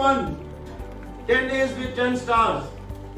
1 10 days with 10 stars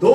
2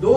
2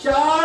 4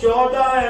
14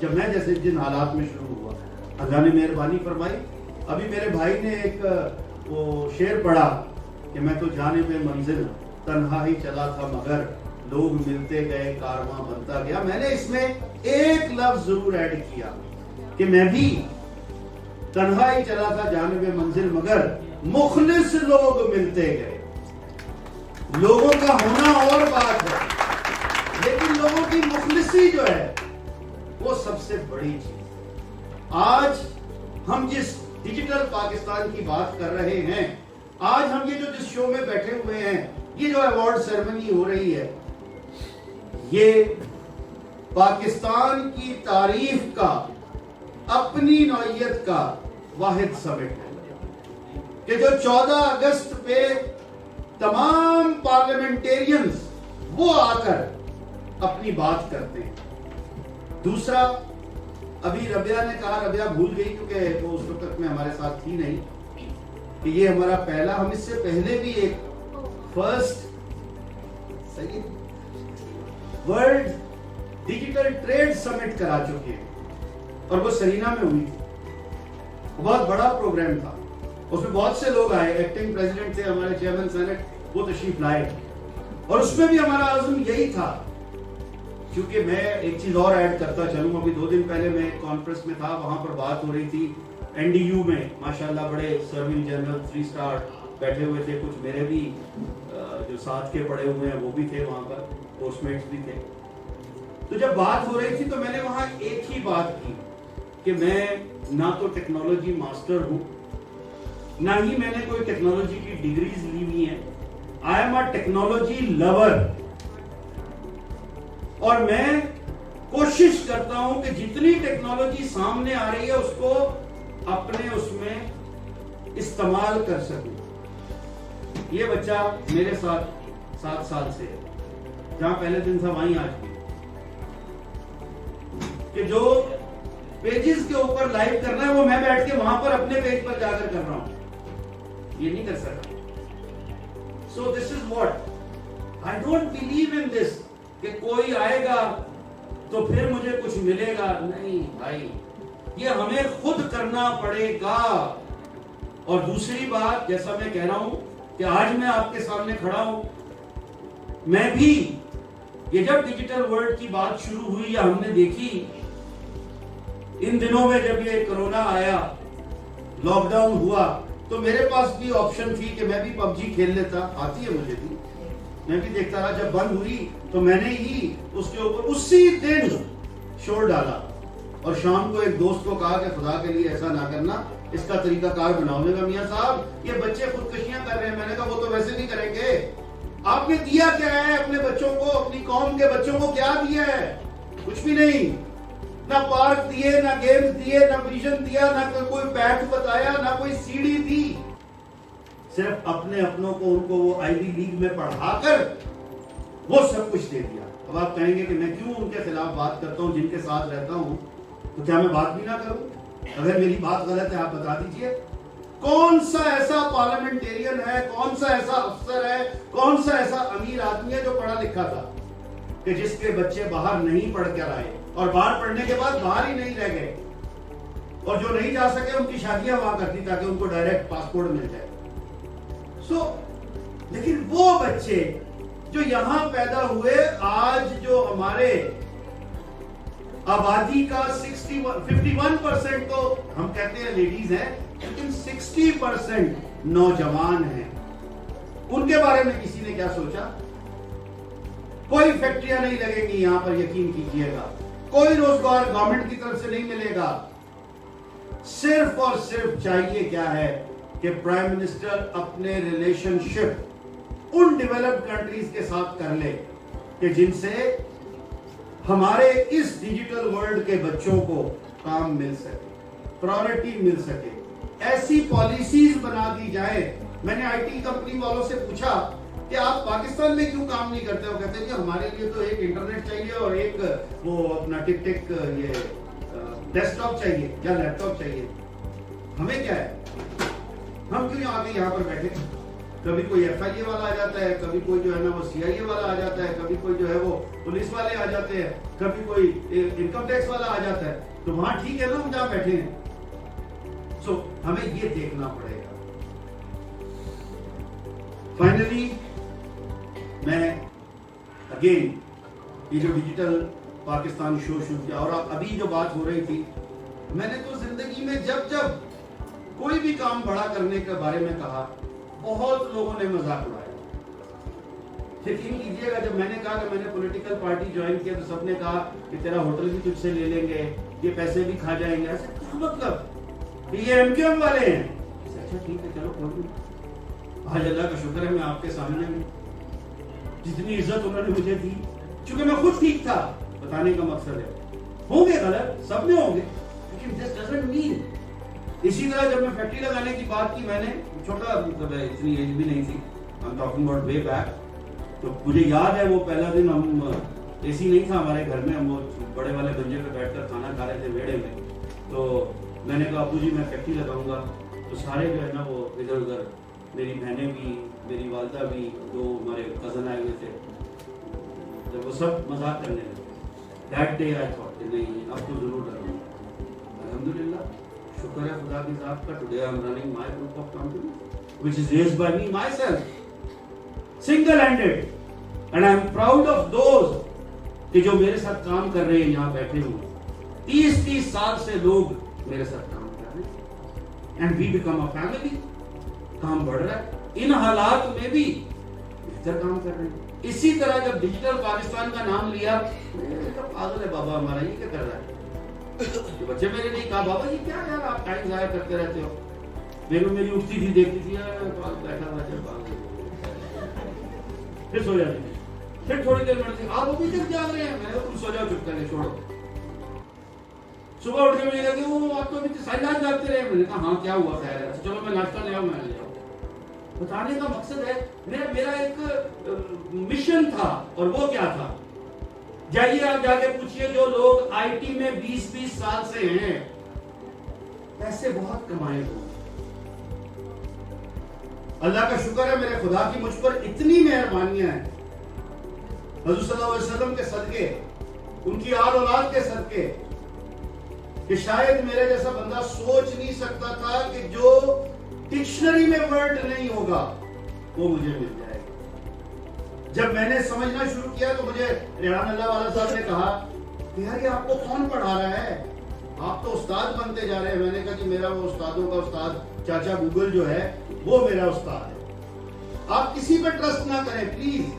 جب میں جیسے جن حالات میں شروع ہوا اللہ نے مہربانی فرمائی. ابھی میرے بھائی نے ایک وہ شعر پڑھا کہ میں تو جانب منزل تنہا ہی چلا تھا مگر لوگ ملتے گئے کارواں بنتا گیا. میں نے اس میں ایک لفظ ضرور ایڈ کیا کہ میں بھی تنہا ہی چلا تھا جانب منزل مگر مخلص لوگ ملتے گئے. لوگوں کا ہونا اور بات ہے لیکن لوگوں کی مخلصی جو ہے وہ سب سے بڑی چیز. آج ہم جس ڈیجیٹل پاکستان کی بات کر رہے ہیں, آج ہم یہ جو جس شو میں بیٹھے ہوئے ہیں, یہ جو ایوارڈ سیرمنی ہو رہی ہے, یہ پاکستان کی تاریخ کا اپنی نوعیت کا واحد سمٹ ہے کہ جو 14 اگست پہ تمام پارلیمنٹیرینز وہ آ کر اپنی بات کرتے ہیں. دوسرا, ابھی ربیہ نے کہا, ربیہ بھول گئی کیونکہ وہ اس وقت میں ہمارے ساتھ تھی نہیں, کہ یہ ہمارا پہلا, ہم اس سے پہلے بھی ایک فرسٹ ورلڈ ڈیجیٹل ٹریڈ سمٹ کرا چکے ہیں اور وہ سرینا میں ہوئی تھی. بہت بڑا پروگرام تھا, اس میں بہت سے لوگ آئے, ایکٹنگ پریزیڈنٹ تھے ہمارے چیئرمین سینٹ, وہ تشریف لائے, اور اس میں بھی ہمارا عزم یہی تھا. کیونکہ میں ایک چیز اور ایڈ کرتا چلوں, ابھی 2 دن پہلے میں کانفرنس میں تھا, وہاں پر بات ہو رہی تھی NDU میں, ماشاءاللہ بڑے سرونگ جنرل 3 اسٹار بیٹھے ہوئے تھے, کچھ میرے بھی جو ساتھ کے پڑے ہوئے ہیں وہ بھی تھے وہاں پر, پوسٹ میٹس بھی تھے. تو جب بات ہو رہی تھی تو میں نے وہاں ایک ہی بات کی کہ میں نہ تو ٹیکنالوجی ماسٹر ہوں, نہ ہی میں نے کوئی ٹیکنالوجی کی ڈگریز لی ہوئی ہیں. I'm a technology lover, اور میں کوشش کرتا ہوں کہ جتنی ٹیکنالوجی سامنے آ رہی ہے اس کو اپنے اس میں استعمال کر سکوں. یہ بچہ میرے ساتھ 7 سال سے ہے, جہاں پہلے دن تھا وہیں آج بھی, کہ جو پیجز کے اوپر لائیو کرنا ہے وہ میں بیٹھ کے وہاں پر اپنے پیج پر جا کر کر رہا ہوں, یہ نہیں کر سکتا. So this is what I don't believe in this کہ کوئی آئے گا تو پھر مجھے کچھ ملے گا. نہیں بھائی, یہ ہمیں خود کرنا پڑے گا. اور دوسری بات, جیسا میں کہہ رہا ہوں کہ آج میں آپ کے سامنے کھڑا ہوں, میں بھی یہ جب ڈیجیٹل ورلڈ کی بات شروع ہوئی یا ہم نے دیکھی ان دنوں میں, جب یہ کرونا آیا, لاک ڈاؤن ہوا, تو میرے پاس بھی آپشن تھی کہ میں بھی PUBG کھیل لیتا, آتی ہے مجھے بھی, میں بھی دیکھتا رہا. جب بند ہوئی تو میں نے ہی اس کے اوپر اسی دن شور ڈالا, اور شام کو ایک دوست کو کہا کہ خدا کے لیے ایسا نہ کرنا, اس کا طریقہ کار بناؤ. نے کہا میاں صاحب یہ بچے خودکشیاں کر رہے ہیں. میں نے کہا وہ تو ویسے نہیں کریں گے, آپ نے دیا کیا ہے اپنے بچوں کو, اپنی قوم کے بچوں کو کیا دیا ہے؟ کچھ بھی نہیں. نہ پارک دیے, نہ گیمز دیے, نہ ویژن دیا, نہ کوئی بیٹ بتایا, نہ کوئی CD دی. صرف اپنے اپنوں کو, ان کو وہ آئی وی لیگ میں پڑھا کر وہ سب کچھ دے دیا. اب آپ کہیں گے کہ میں کیوں ان کے خلاف بات کرتا ہوں, جن کے ساتھ رہتا ہوں, تو کیا میں بات بھی نہ کروں؟ اگر میری بات غلط ہے آپ بتا دیجئے. کون سا ایسا پارلیمنٹیرین ہے, کون سا ایسا افسر ہے, کون سا ایسا امیر آدمی ہے جو پڑھا لکھا تھا کہ جس کے بچے باہر نہیں پڑھ کر آئے, اور باہر پڑھنے کے بعد باہر ہی نہیں رہ گئے, اور جو نہیں جا سکے ان کی شادیاں وہاں کر دی تاکہ ان کو ڈائریکٹ پاسپورٹ مل جائے. لیکن وہ بچے جو یہاں پیدا ہوئے, آج جو ہمارے آبادی کا 51% تو ہم کہتے ہیں لیڈیز ہیں, لیکن 60% نوجوان ہیں. ان کے بارے میں کسی نے کیا سوچا؟ کوئی فیکٹریاں نہیں لگیں گی یہاں پر, یقین کیجئے گا. کوئی روزگار گورنمنٹ کی طرف سے نہیں ملے گا. صرف اور صرف چاہیے کیا ہے کہ پرائم منسٹر اپنے relation ship in developed countries کے ساتھ کر لے کہ جن سے ہمارے اس ڈیجیٹل ورلڈ کے بچوں کو کام مل سکے, پرائورٹی مل سکے, ایسی پالیسیز بنا دی جائے. میں نے IT کمپنی والوں سے پوچھا کہ آپ پاکستان میں کیوں کام نہیں کرتے؟ وہ کہتے ہیں کہ ہمارے لیے تو ایک انٹرنیٹ چاہیے اور ایک وہ اپنا ٹک یہ ڈیسک ٹاپ چاہیے یا لیپ ٹاپ چاہیے. ہمیں کیا ہے, ہم کیوں آگے یہاں پر بیٹھے؟ کبھی کوئی ایف آئی اے والا آ جاتا ہے, کبھی کوئی جو ہے نا وہ سی آئی اے والا آ جاتا ہے, کبھی کوئی جو ہے وہ پولیس والے آ جاتے ہیں, کبھی کوئی انکم ٹیکس والا آ جاتا ہے. تو وہاں ٹھیک ہے نا ہم جہاں بیٹھے ہیں. سو ہمیں یہ دیکھنا پڑے گا. فائنلی میں اگین یہ جو ڈیجیٹل پاکستان شو کیا, اور ابھی جو بات ہو رہی تھی, میں نے تو زندگی میں جب کوئی بھی کام بڑا کرنے کے بارے میں کہا, بہت لوگوں نے مذاق اڑایا. یقین کیجیے گا جب میں نے کہا کہ میں نے پولیٹیکل پارٹی جوائن کیا تو سب نے کہا کہ تیرا ہوٹل بھی تجھ سے لے لیں گے, یہ پیسے بھی کھا جائیں گے. ایسا کیا مطلب کہ یہ ایم کیو ایم والے ہیں؟ اچھا ٹھیک ہے چلو کوئی نہیں. آج اللہ کا شکر ہے میں آپ کے سامنے میں جتنی عزت انہوں نے مجھے دی, چونکہ میں خود ٹھیک تھا. بتانے کا مقصد ہے ہوں گے غلط, سب میں ہوں گے, لیکن this doesn't mean. اسی طرح جب میں فیکٹری لگانے کی بات کی, میں نے چھوٹا اتنی ایج بھی نہیں تھی, I'm talking about way back. تو مجھے یاد ہے وہ پہلا دن ہم اے سی نہیں تھا ہمارے گھر میں, ہم وہ بڑے والے بنجے پہ بیٹھ کر کھانا کھا رہے تھے ویڑے میں. تو میں نے کہا ابو جی میں فیکٹری لگاؤں گا. تو سارے جو ہے نا وہ ادھر ادھر, میری بہنیں بھی, میری والدہ بھی, جو ہمارے کزن آئے ہوئے تھے, جب وہ سب مذاق کرنے لگے. That day I thought کہ نہیں اب تو ضرور لگاؤں گا. الحمدللہ شکر ہے خدا کی ذات کا. Today I am running my group of companies which is raised by me myself, single-handed, and I am proud of those کہ جو میرے ساتھ کام کر رہے ہیں یہاں بیٹھے ہوئے. 30 سال سے لوگ میرے ساتھ کام کر رہے ہیں, and we become a family. کام بڑھ رہا ہے, ان حالات میں بھی بہتر کام کر رہے ہیں. اسی طرح جب ڈیجیٹل پاکستان کا نام لیا, پاگل ہے بابا ہمارا, یہ کیا کر رہا ہے. بچے میرے نے کہا بابا جی کیا یار آپ ٹائم ضائع کرتے رہتے ہو. میری اٹھتی تھی, دیکھتی تھی بیٹھا ہوا, پھر سو جاتی تھی. پھر تھوڑی دیر میں آپ ابھی تک جاگ رہے ہیں, میں نے تم سو جاؤ چپ کرنے چھوڑو. صبح اٹھ کے میں نے کہا کہ وہ آپ تو ابھی ساری رات جاگتے رہے. میں نے کہا ہاں کیا ہوا خیر ہے, چلو میں ناشتہ لے آؤں. میں لے آؤں. بتانے کا مقصد ہے میرا ایک مشن تھا, اور وہ کیا تھا, جائیے آپ جا کے پوچھئے جو لوگ آئی ٹی میں 20 سال سے ہیں, پیسے بہت کمائے ہو. اللہ کا شکر ہے میرے خدا کی مجھ پر اتنی مہربانیاں ہیں, حضور صلی اللہ علیہ وسلم کے صدقے, ان کی آل اولاد کے صدقے, کہ شاید میرے جیسا بندہ سوچ نہیں سکتا تھا کہ جو ڈکشنری میں ورڈ نہیں ہوگا وہ مجھے مل جائے گا. جب میں نے سمجھنا شروع کیا تو مجھے ریحان اللہ والا صاحب نے کہا کہ یار یہ آپ کو کون پڑھا رہا ہے, آپ تو استاد بنتے جا رہے ہیں. میں نے کہا کہ میرا وہ استادوں کا استاد چاچا گوگل جو ہے وہ میرا استاد ہے. آپ کسی پہ ٹرسٹ نہ کریں پلیز.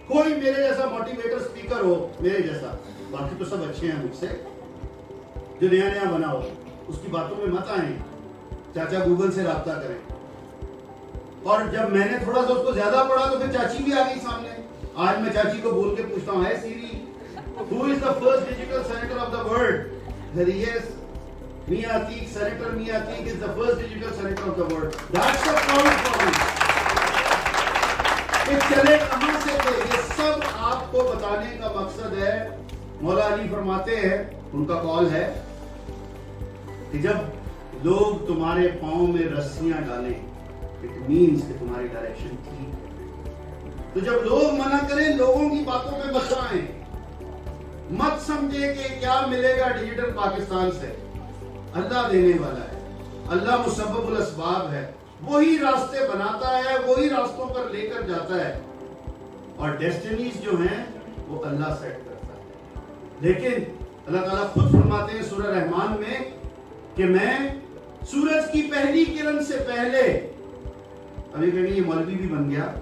کوئی میرے جیسا موٹیویٹر اسپیکر ہو میرے جیسا, باقی تو سب اچھے ہیں مجھ سے, جو نیا بنا ہو اس کی باتوں میں مت آئیں. چاچا گوگل سے رابطہ کریں. اور جب میں نے تھوڑا سا اس کو زیادہ پڑھا تو پھر چاچی بھی آ گئی سامنے. آج میں چاچی کو بول کے پوچھتا ہوں, ہے سیری who is the first digital senator of the world? Yes, Mia Atiq, Senator Mia Atiq is the first digital senator of the world. That's the proud for me. کہ چلے کہاں سے تھے, یہ سب آپ کو بتانے کا مقصد ہے. مولا علی فرماتے ہیں, ان کا قول ہے کہ جب لوگ تمہارے پاؤں میں رسیاں ڈالیں it means کہ تمہاری ڈائریکشن ٹھیک ہے. تو جب لوگ منع کریں, لوگوں کی باتوں پہ مت آئیں. مت سمجھے کہ کیا ملے گا ڈیجیٹل پاکستان سے. اللہ دینے والا ہے, اللہ مسبب الاسباب ہے, وہی راستے بناتا ہے, وہی راستوں پر لے کر جاتا ہے, اور ڈیسٹینیز جو ہیں وہ اللہ سیٹ کرتا ہے. لیکن اللہ تعالیٰ خود فرماتے ہیں سورہ رحمان میں کہ میں سورج کی پہلی کرن سے پہلے, ابھی کہیں یہ مولوی بھی بن گیا,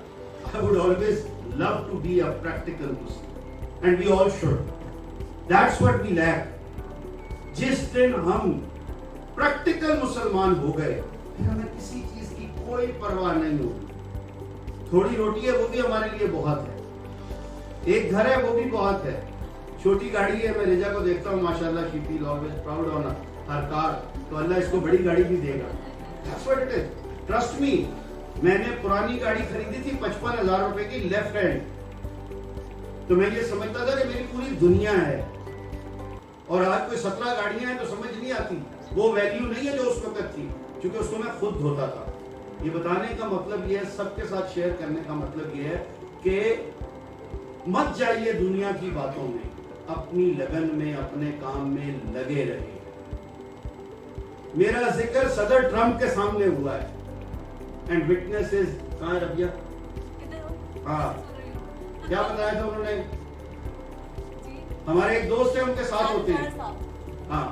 I would always love to be a practical Muslim and we all should. That's what we lack. جس دن ہم پریکٹیکل مسلمان ہو گئے پھر ہمیں کسی چیز کی کوئی پرواہ نہیں ہوگی. تھوڑی روٹی ہے وہ بھی ہمارے لیے بہت ہے, ایک گھر ہے وہ بھی بہت ہے, چھوٹی گاڑی ہے, میں رجا کو دیکھتا ہوں ماشاءاللہ she feel always proud on her car, تو اللہ اس کو بڑی گاڑی بھی دے گا. That's what it is. Trust me. میں نے پرانی گاڑی خریدی تھی 55,000 روپے کی لیفٹ ہینڈ, تو میں یہ سمجھتا تھا کہ میری پوری دنیا ہے, اور آج کوئی 17 گاڑیاں ہیں تو سمجھ نہیں آتی. وہ ویلیو نہیں ہے جو اس وقت تھی, کیونکہ اس کو میں خود دھوتا تھا. یہ بتانے کا مطلب یہ ہے, سب کے ساتھ شیئر کرنے کا مطلب یہ ہے کہ مت جائیے دنیا کی باتوں میں, اپنی لگن میں, اپنے کام میں لگے رہے. میرا ذکر صدر ٹرمپ کے سامنے ہوا ہے, اینڈ وٹنسز کہاں ہے ربیہ؟ ہاں, کیا بتایا تھا انہوں نے؟ ہمارے ایک دوست ہیں, ان کے ساتھ ہوتے ہیں. ہاں,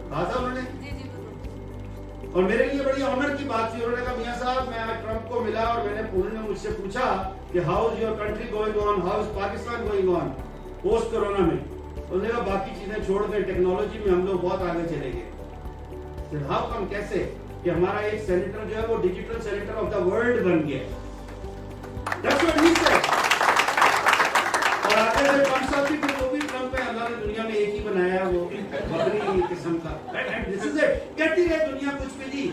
کہا تھا انہوں نے. اور میرے لیے بڑی آنر کی بات تھی. انہوں نے کہا میاں صاحب میں ٹرمپ کو ملا اور انہوں نے مجھ سے پوچھا کہ how is your country going on, how is Pakistan going on post corona میں. انہوں نے کہا باقی چیزیں چھوڑ دیں, ٹیکنالوجی میں ہم لوگ بہت آگے چلے گئے. ہاؤ کم, کیسے کہ ہمارا ایک سینیٹر جو ہے وہ digital senator of the world بن گیا. That's what he said. اور آتے تھے ٹرمپ صاحب کی کہ وہ بھی ٹرمپ ہے, اللہ نے دنیا میں ایک ہی بنایا ہے وہ بکری قسم کا. This is it. کہتی ہے دنیا کچھ بھی دی,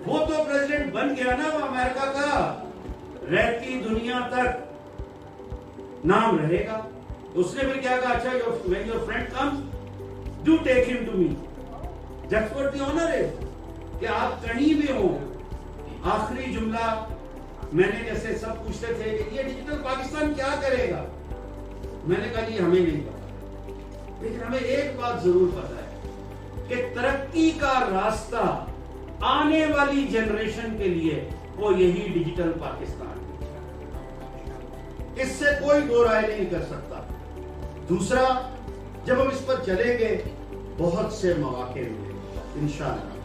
وہ تو پریزیڈنٹ بن گیا نا وہ امریکہ کا, رہتی دنیا تک نام رہے گا. اس نے پھر کیا کہا, اچھا when your friend comes, do take him to me. That's what the honor is. کہ آپ کہیں بھی ہوں. آخری جملہ میں نے, جیسے سب پوچھتے تھے کہ یہ ڈیجیٹل پاکستان کیا کرے گا, میں نے کہا یہ ہمیں نہیں پتا, لیکن ہمیں ایک بات ضرور پتا ہے کہ ترقی کا راستہ آنے والی جنریشن کے لیے وہ یہی ڈیجیٹل پاکستان, اس سے کوئی دو رائے نہیں کر سکتا. دوسرا, جب ہم اس پر چلیں گے بہت سے مواقع ملیں گے انشاءاللہ.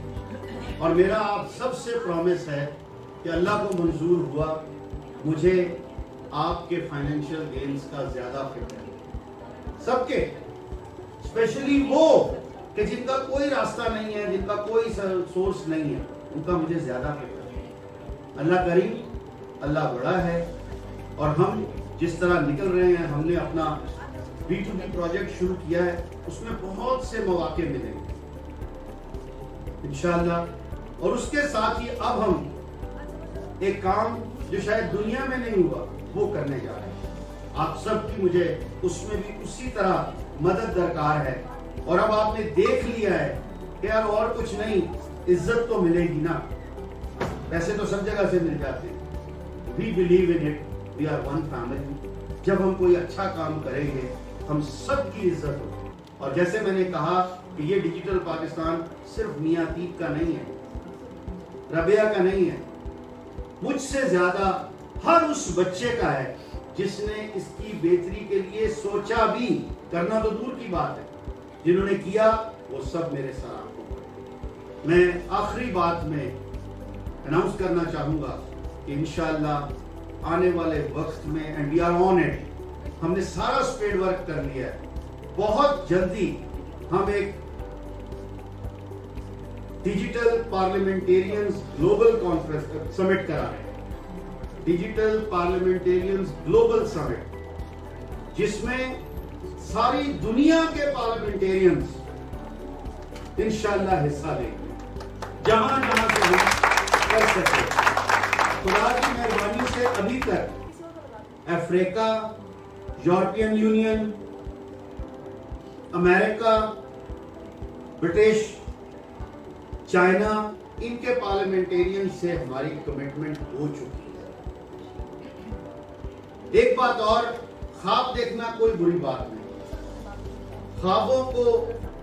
اور میرا آپ سب سے پرومس ہے کہ اللہ کو منظور ہوا مجھے آپ کے فائنینشیل گینز کا زیادہ فکر ہے, سب کے, اسپیشلی وہ کہ جن کا کوئی راستہ نہیں ہے, جن کا کوئی سورس نہیں ہے, ان کا مجھے زیادہ فکر ہے. اللہ کریم, اللہ بڑا ہے, اور ہم جس طرح نکل رہے ہیں, ہم نے اپنا B2B پروجیکٹ شروع کیا ہے, اس میں بہت سے مواقع ملیں گے انشاءاللہ. اور اس کے ساتھ ہی اب ہم ایک کام جو شاید دنیا میں نہیں ہوا وہ کرنے جا رہے ہیں. آپ سب کی مجھے اس میں بھی اسی طرح مدد درکار ہے. اور اب آپ نے دیکھ لیا ہے کہ یار اور کچھ نہیں, عزت تو ملے گی نا, پیسے تو سب جگہ سے مل جاتے ہیں. We believe in it, we are one family. جب ہم کوئی اچھا کام کریں گے ہم سب کی عزت ہوگی. اور جیسے میں نے کہا کہ یہ ڈیجیٹل پاکستان صرف میاں عتیق کا نہیں ہے, ربیہ کا نہیں ہے, مجھ سے زیادہ ہر اس بچے کا ہے جس نے اس کی بہتری کے لیے سوچا بھی, کرنا تو دور کی بات ہے, جنہوں نے کیا وہ سب میرے ساتھ ہوں. میں آخری بات میں اناؤنس کرنا چاہوں گا کہ انشاءاللہ آنے والے وقت میں, and we are on it, ہم نے سارا اسپیڈ ورک کر لیا ہے, بہت جلدی ہم ایک ڈیجیٹل پارلیمنٹیرینز گلوبل کانفرنس سمٹ کرا رہے ہیں. ڈیجیٹل پارلیمنٹیرینز گلوبل سمٹ, جس میں ساری دنیا کے پارلیمنٹیرینز انشاءاللہ حصہ لیں گے, جہاں جہاں سے ہم کر سکیں. خدا کی مہربانی سے ابھی تک افریقہ, یورپین یونین, امریکہ, برٹش, چائنا, ان کے پارلیمنٹیرین سے ہماری کمٹمنٹ ہو چکی ہے. ایک بات اور, خواب دیکھنا کوئی بری بات نہیں, خوابوں کو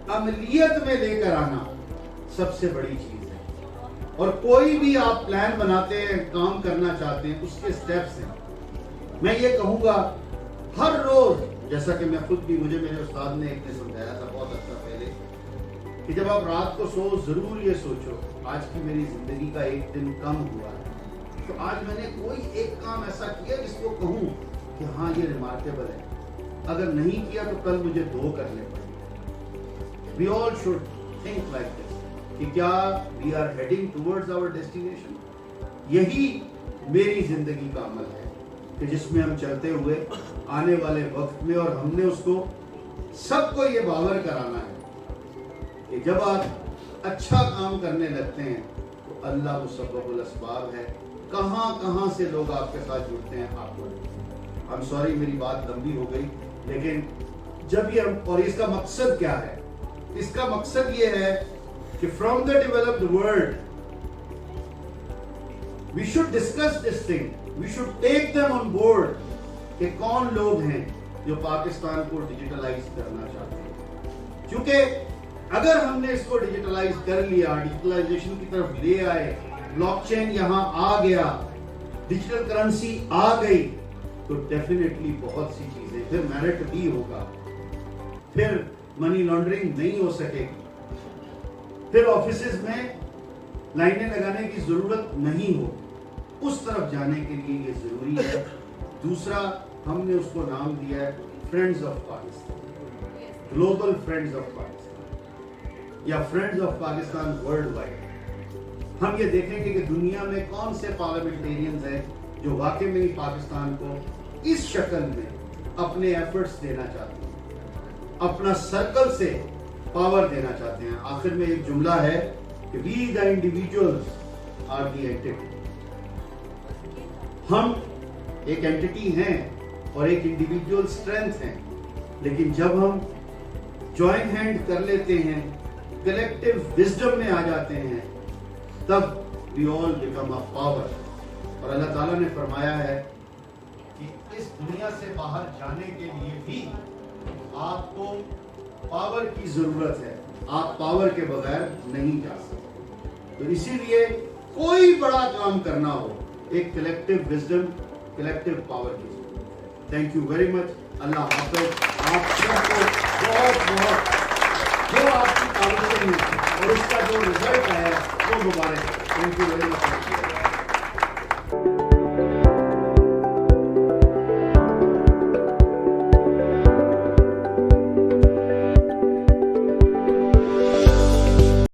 عملیت میں لے کر آنا سب سے بڑی چیز ہے. اور کوئی بھی آپ پلان بناتے ہیں, کام کرنا چاہتے ہیں, اس کے سٹیپس ہیں. میں یہ کہوں گا ہر روز, جیسا کہ میں خود بھی, مجھے میرے استاد نے ایک نے سمجھایا تھا بہت عرصہ پہلے, کہ جب آپ رات کو سو ضرور یہ سوچو آج کی میری زندگی کا ایک دن کم ہوا ہے, تو آج میں نے کوئی ایک کام ایسا کیا جس کو کہوں کہ ہاں یہ ریمارکیبل ہے. اگر نہیں کیا تو کل مجھے 2 کرنے پڑیں گے. We all should think like this, کہ کیا we are heading towards our destination. یہی میری زندگی کا عمل ہے کہ جس میں ہم چلتے ہوئے آنے والے وقت میں, اور ہم نے اس کو سب کو یہ باور کرانا ہے کہ جب آپ اچھا کام کرنے لگتے ہیں تو اللہ مسبب الاسباب ہے. کہاں کہاں سے لوگ آپ کے ساتھ جڑتے ہیں آپ کو. I'm sorry میری بات لمبی ہو گئی, لیکن جب یہ, اور اس کا مقصد کیا ہے, اس کا مقصد یہ ہے کہ from the developed world We should discuss this thing. We should take them on board کہ کون لوگ ہیں جو پاکستان کو ڈیجیٹلائز کرنا چاہتے ہیں. کیونکہ اگر ہم نے اس کو ڈیجیٹلائز کر لیا, ڈیجیٹلائزیشن کی طرف لے آئے, بلاک چین یہاں آ گیا, ڈیجیٹل کرنسی آ گئی, تو ڈیفینیٹلی بہت سی چیزیں, پھر میرٹ بھی ہوگا, پھر منی لانڈرنگ نہیں ہو سکے گی, پھر آفیسز میں لائنیں لگانے کی ضرورت نہیں ہو. اس طرف جانے کے لیے یہ ضروری ہے. دوسرا, ہم نے اس کو نام دیا ہے friends of Pakistan, global friends of Pakistan یا friends of Pakistan worldwide. ہم یہ دیکھیں گے کہ دنیا میں کون سے پارلیمنٹیرینز ہیں جو واقعی میں پاکستان کو اس شکل میں اپنے ایفرٹس دینا چاہتے ہیں, اپنا سرکل سے پاور دینا چاہتے ہیں. آخر میں ایک جملہ ہے کہ we the individuals are the entity. ہم ایک اینٹی ہیں اور ایک انڈیویجول اسٹرینتھ ہیں, لیکن جب ہم جوائن ہینڈ کر لیتے ہیں, کلیکٹیو وزڈم میں آ جاتے ہیں, تب we all become a power. اور اللہ تعالیٰ نے فرمایا ہے کہ اس دنیا سے باہر جانے کے لیے بھی آپ کو پاور کی ضرورت ہے, آپ پاور کے بغیر نہیں جا سکتے. تو اسی لیے کوئی بڑا کام کرنا ہو, ایک کلیکٹیو وزڈم, کلیکٹیو پاور کی ضرورت ہے. Thank you very much. اللہ حافظ. آپ سب کو بہت بہت جو آپ کی کاوشیں ہیں اور اس کا جو رزلٹ ہے وہ مبارک. Thank you very much.